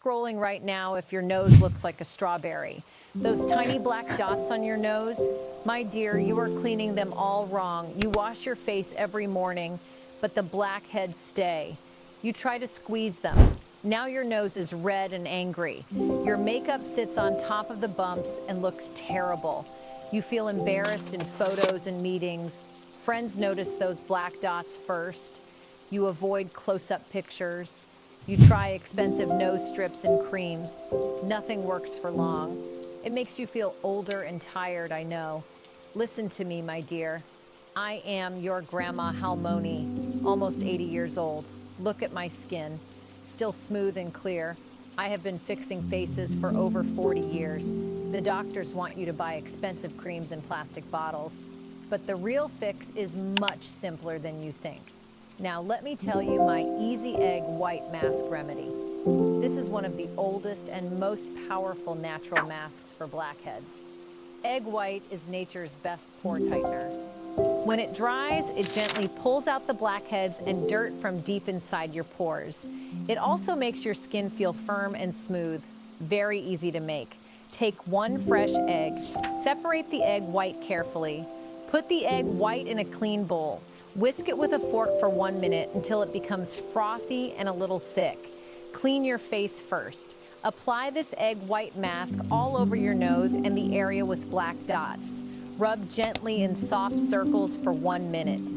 scrolling right now if your nose looks like a strawberry. Those tiny black dots on your nose, my dear, you are cleaning them all wrong. You wash your face every morning, but the blackheads stay. You try to squeeze them. Now your nose is red and angry. Your makeup sits on top of the bumps and looks terrible. You feel embarrassed in photos and meetings. Friends notice those black dots first. You avoid close-up pictures. You try expensive nose strips and creams. Nothing works for long. It makes you feel older and tired, I know. Listen to me, my dear. I am your Grandma Halmoni, almost 80 years old. Look at my skin, still smooth and clear. I have been fixing faces for over 40 years. The doctors want you to buy expensive creams in plastic bottles, but the real fix is much simpler than you think. Now let me tell you my Easy Egg White Mask remedy. This is one of the oldest and most powerful natural masks for blackheads. Egg white is nature's best pore tightener. When it dries, it gently pulls out the blackheads and dirt from deep inside your pores. It also makes your skin feel firm and smooth, very easy to make. Take one fresh egg, separate the egg white carefully, put the egg white in a clean bowl, whisk it with a fork for 1 minute until it becomes frothy and a little thick. Clean your face first. Apply this egg white mask all over your nose and the area with black dots. Rub gently in soft circles for 1 minute.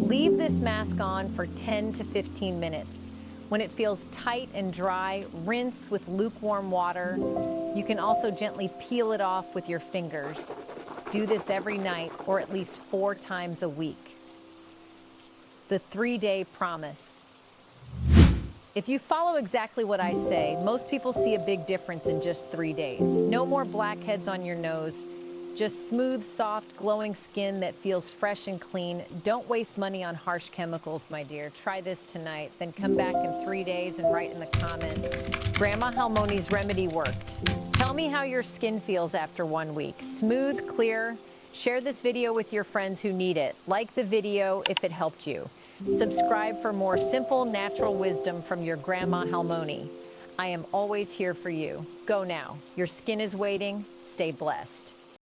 Leave this mask on for 10 to 15 minutes. When it feels tight and dry, rinse with lukewarm water. You can also gently peel it off with your fingers. Do this every night or at least 4 times a week. The 3-day promise. If you follow exactly what I say, most people see a big difference in just 3 days. No more blackheads on your nose, just smooth, soft, glowing skin that feels fresh and clean. Don't waste money on harsh chemicals, my dear. Try this tonight, then come back in 3 days and write in the comments, Grandma Halmoni's remedy worked. Tell me how your skin feels after 1 week. Smooth, clear. Share this video with your friends who need it. Like the video if it helped you. Subscribe for more simple, natural wisdom from your Grandma Halmoni. I am always here for you. Go now. Your skin is waiting. Stay blessed.